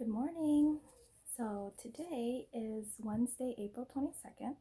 Good morning. So today is Wednesday, April 22nd,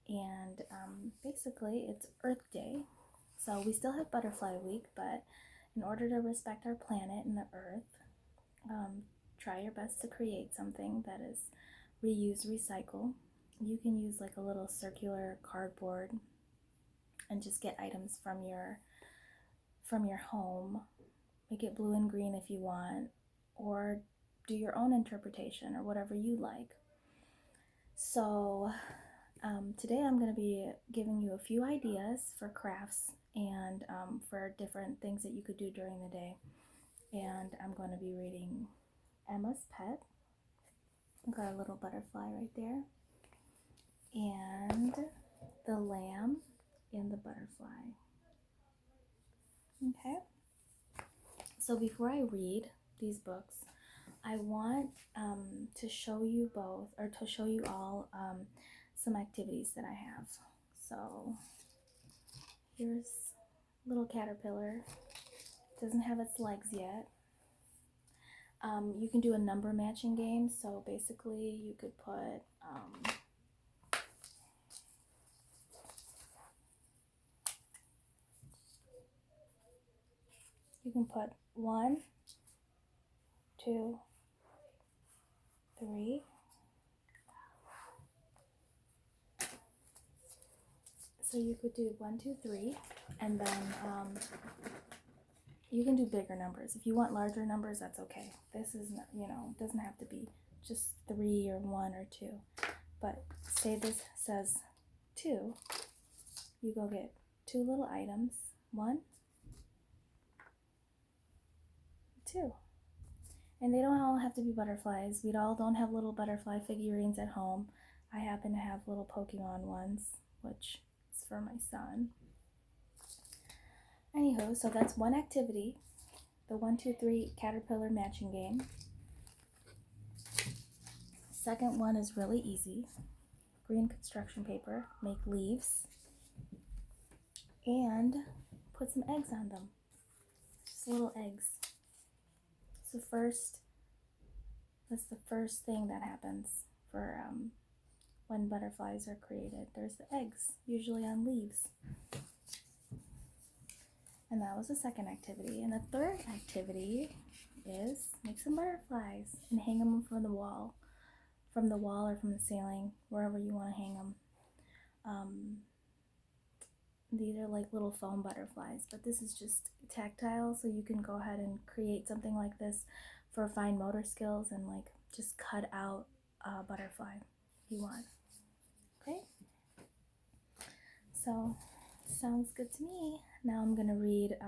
and basically it's Earth Day. So we still have Butterfly Week, but in order to respect our planet and the Earth, try your best to create something that is reuse, recycle. You can use like a little circular cardboard and just get items from your home. Make it blue and green if you want, or do your own interpretation or whatever you like. So today I'm going to be giving you a few ideas for crafts and for different things that you could do during the day. And I'm going to be reading Emma's Pet. I've got a little butterfly right there. And The Lamb and the Butterfly. Okay. So before I read these books, I want to show you both, or to show you all some activities that I have. So here's a little caterpillar. It doesn't have its legs yet. You can do a number matching game. So basically you could put you can put 1, 2, 3. So you could do 1, 2, 3, and then you can do bigger numbers. If you want larger numbers, that's okay. This is not, doesn't have to be just 3 or 1 or 2. But say this says 2, you go get 2 little items. 1, 2. And they don't all have to be butterflies. We all don't have little butterfly figurines at home. I happen to have little Pokemon ones, which is for my son. Anywho, so that's one activity, the 1, 2, 3 caterpillar matching game. Second one is really easy. Green construction paper, make leaves, and put some eggs on them. Just little eggs. That's the first thing that happens for when butterflies are created. There's the eggs, usually on leaves. And that was the second activity. And the third activity is make some butterflies and hang them from the wall or from the ceiling, wherever you want to hang them. These are like little foam butterflies, but this is just tactile, so you can go ahead and create something like this for fine motor skills and like just cut out a butterfly if you want. Okay? So, sounds good to me. Now I'm going to read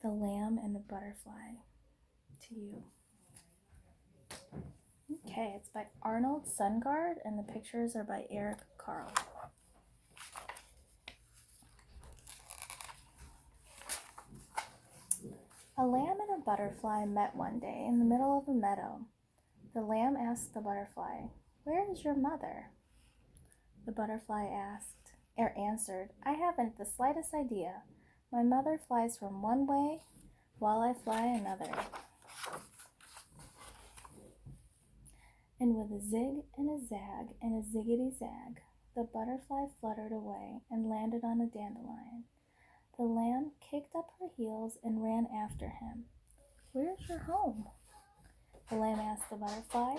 The Lamb and the Butterfly to you. Okay, it's by Arnold Sundgaard, and the pictures are by Carle. A lamb and a butterfly met one day in the middle of a meadow. The lamb asked the butterfly, "Where is your mother?" The butterfly answered, "I haven't the slightest idea. My mother flies from one way while I fly another." And with a zig and a zag and a ziggity zag, the butterfly fluttered away and landed on a dandelion. The lamb kicked up her heels and ran after him. "Where's your home?" the lamb asked the butterfly.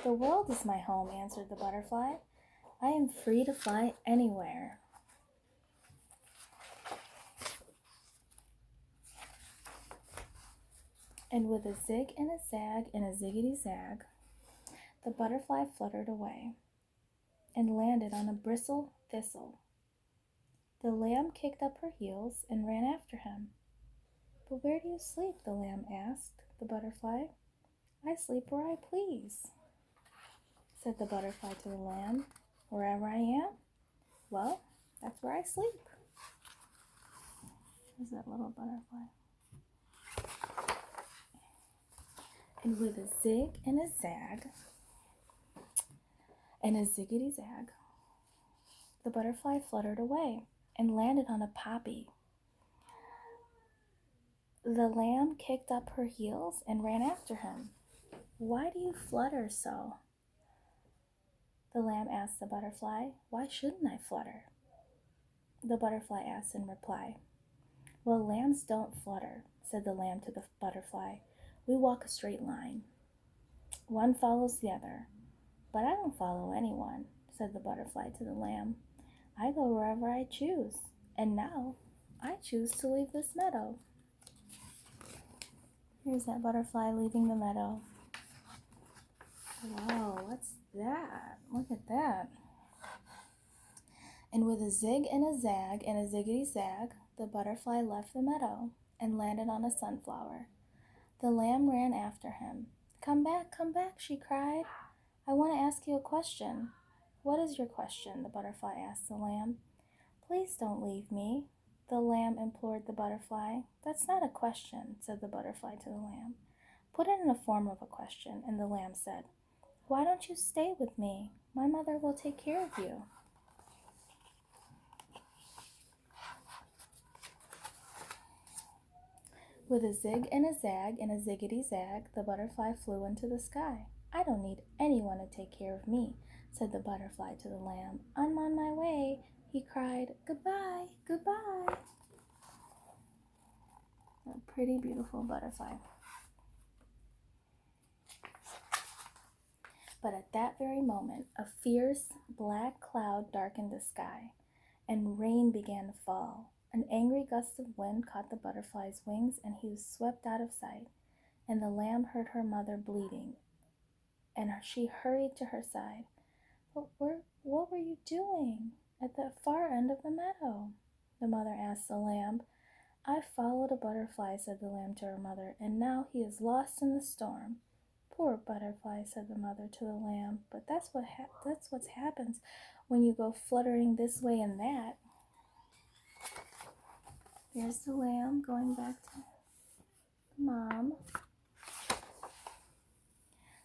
"The world is my home," answered the butterfly. "I am free to fly anywhere." And with a zig and a zag and a ziggity zag, the butterfly fluttered away and landed on a bristle thistle. The lamb kicked up her heels and ran after him. "But where do you sleep?" the lamb asked the butterfly. "I sleep where I please," said the butterfly to the lamb. "Wherever I am? Well, that's where I sleep." There's that little butterfly. And with a zig and a zag and a ziggity zag, the butterfly fluttered away and landed on a poppy. The lamb kicked up her heels and ran after him. "Why do you flutter so?" The lamb asked the butterfly. "Why shouldn't I flutter?" The butterfly asked in reply. "Well, lambs don't flutter," said the lamb to the butterfly. "We walk a straight line. One follows the other." "But I don't follow anyone," said the butterfly to the lamb. "I go wherever I choose, and now I choose to leave this meadow." Here's that butterfly leaving the meadow. Whoa, what's that? Look at that. And with a zig and a zag and a ziggity zag, the butterfly left the meadow and landed on a sunflower. The lamb ran after him. Come back," she cried. "I want to ask you a question." "What is your question?" the butterfly asked the lamb. "Please don't leave me," the lamb implored the butterfly. "That's not a question," said the butterfly to the lamb. "Put it in the form of a question," and the lamb said, "Why don't you stay with me? My mother will take care of you." With a zig and a zag and a ziggity zag, the butterfly flew into the sky. "I don't need anyone to take care of me," said the butterfly to the lamb. "I'm on my way," he cried. "Goodbye, goodbye." A pretty beautiful butterfly. But at that very moment, a fierce black cloud darkened the sky, and rain began to fall. An angry gust of wind caught the butterfly's wings, and he was swept out of sight. And the lamb heard her mother bleating, and she hurried to her side. What were you doing at that far end of the meadow?" the mother asked the lamb. "I followed a butterfly," said the lamb to her mother, "and now he is lost in the storm." "Poor butterfly," said the mother to the lamb. "But that's what happens when you go fluttering this way and that." There's the lamb going back to Mom.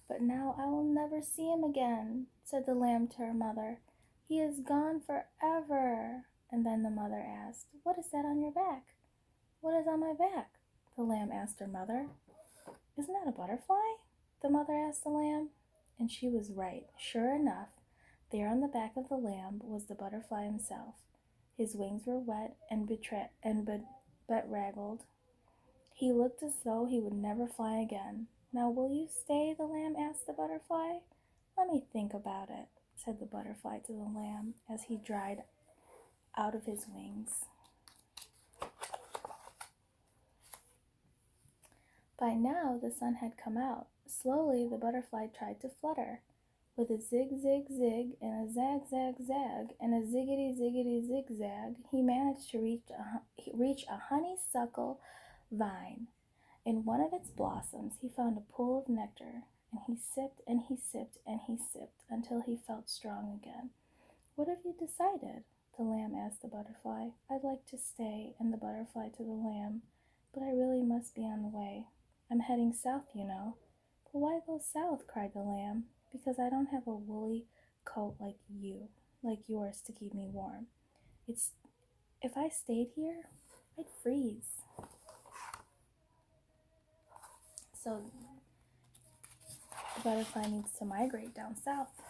"But now I will never see him again," said the lamb to her mother. "He is gone forever." And then the mother asked, "What is that on your back?" "What is on my back?" the lamb asked her mother. "Isn't that a butterfly?" the mother asked the lamb. And she was right. Sure enough, there on the back of the lamb was the butterfly himself. His wings were wet and bedraggled. He looked as though he would never fly again. "Now will you stay?" the lamb asked the butterfly. "Let me think about it," said the butterfly to the lamb as he dried out of his wings. By now the sun had come out. Slowly the butterfly tried to flutter. With a zig zig zig and a zag zag zag and a ziggity ziggity zigzag, he managed to reach a honeysuckle vine. In one of its blossoms he found a pool of nectar, and he sipped and he sipped and he sipped until he felt strong again. "What have you decided?" the lamb asked the butterfly. "I'd like to stay," and the butterfly to the lamb, "but I really must be on the way. I'm heading south, you know." "But why go south?" cried the lamb. "Because I don't have a woolly coat like yours to keep me warm. If I stayed here, I'd freeze." So the butterfly needs to migrate down south.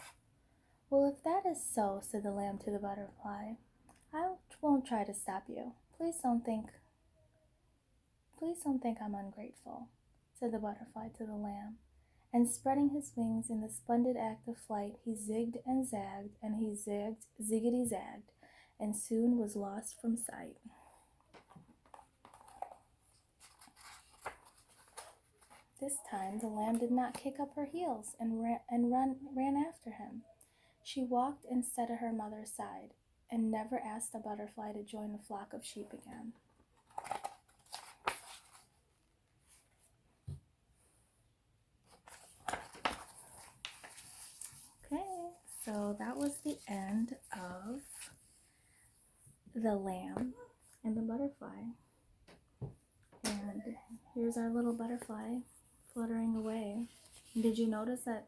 "Well, if that is so," said the lamb to the butterfly, "I won't try to stop you. Please don't think I'm ungrateful," said the butterfly to the lamb. And spreading his wings in the splendid act of flight, he zigged and zagged, and he zagged, ziggity zagged, and soon was lost from sight. This time the lamb did not kick up her heels and ran after him. She walked instead of her mother's side, and never asked the butterfly to join the flock of sheep again. Okay, so that was the end of the lamb and the butterfly. And here's our little butterfly fluttering away. Did you notice that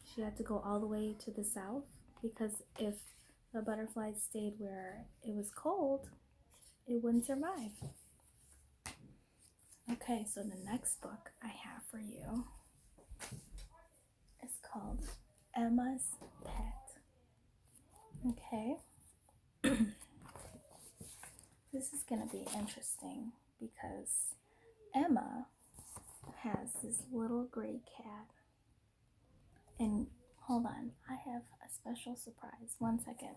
she had to go all the way to the south? Because if the butterfly stayed where it was cold, it wouldn't survive. Okay, so the next book I have for you is called Emma's Pet. Okay. This is going to be interesting because Emma has this little gray cat. And hold on, I have a special surprise. 1 second.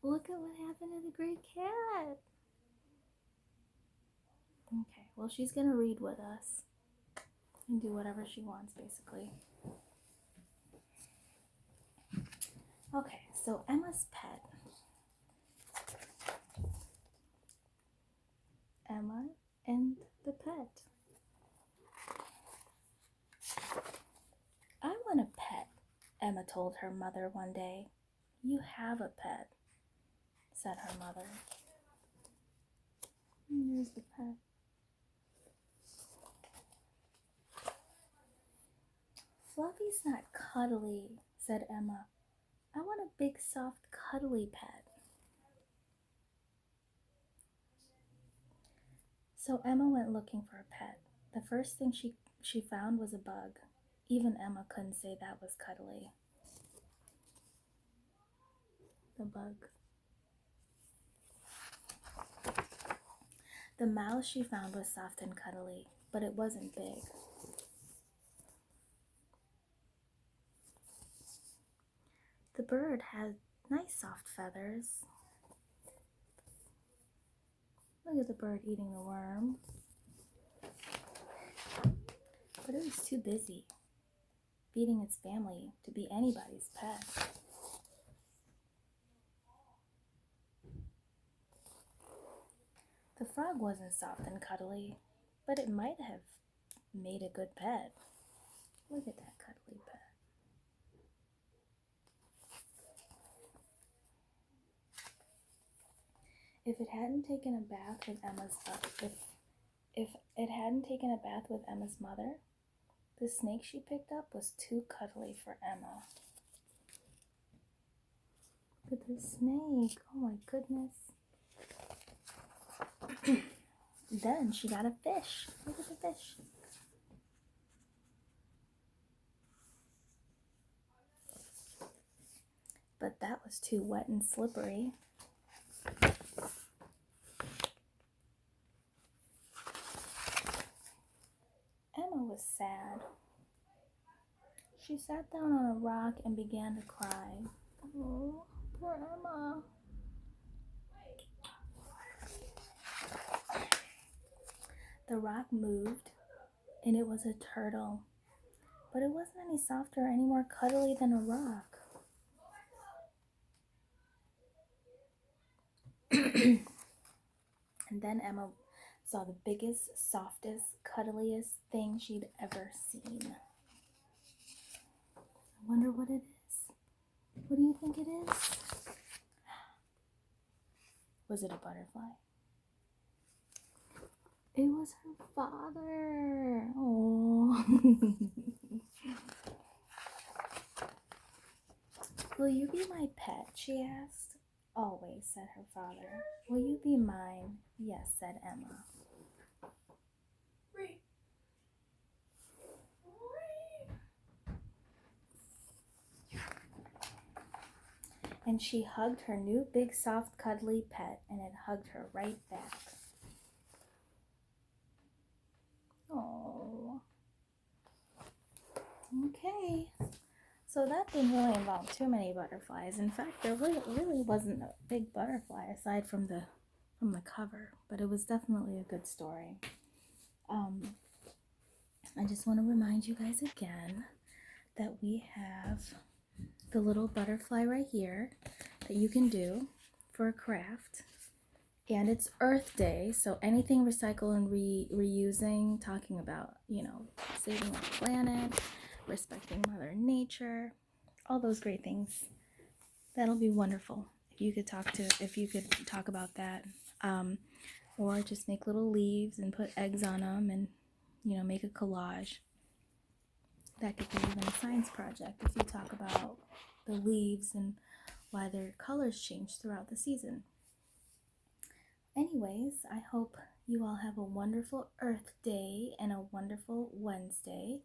Look at what happened to the gray cat. Okay, well, she's gonna read with us and do whatever she wants, basically. Okay, so Emma's Pet. Emma and the Pet. I want a pet, Emma told her mother one day. You have a pet, said her mother. Here's the pet. Fluffy's not cuddly, said Emma. I want a big, soft, cuddly pet. So Emma went looking for a pet. The first thing she found was a bug. Even Emma couldn't say that was cuddly. The bug. The mouse she found was soft and cuddly, but it wasn't big. The bird had nice soft feathers. Look at the bird eating the worm. But it was too busy feeding its family to be anybody's pet. The frog wasn't soft and cuddly, but it might have made a good pet. Look at that cuddly pet. If it hadn't taken a bath with Emma's if it hadn't taken a bath with Emma's mother, the snake she picked up was too cuddly for Emma. Look at the snake. Oh my goodness. Then she got a fish. Look at the fish. But that was too wet and slippery. Emma was sad. She sat down on a rock and began to cry. Oh, poor Emma. The rock moved, and it was a turtle. But it wasn't any softer or any more cuddly than a rock. And then Emma saw the biggest, softest, cuddliest thing she'd ever seen. I wonder what it is. What do you think it is? Was it a butterfly? It was her father. Oh. Will you be my pet? She asked. Always, said her father. Will you be mine? Yes, said Emma. And she hugged her new big soft cuddly pet, and it hugged her right back. Oh. Okay. So that didn't really involve too many butterflies. In fact, there really wasn't a big butterfly aside from the cover, but it was definitely a good story. I just want to remind you guys again that we have the little butterfly right here that you can do for a craft. And it's Earth Day, so anything recycle and reusing, talking about, saving the planet, respecting Mother Nature, all those great things. That'll be wonderful if you could talk about that. or just make little leaves and put eggs on them and, make a collage. That could be even a science project if you talk about the leaves and why their colors change throughout the season. Anyways, I hope you all have a wonderful Earth Day and a wonderful Wednesday.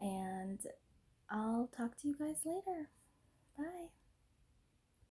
And I'll talk to you guys later. Bye.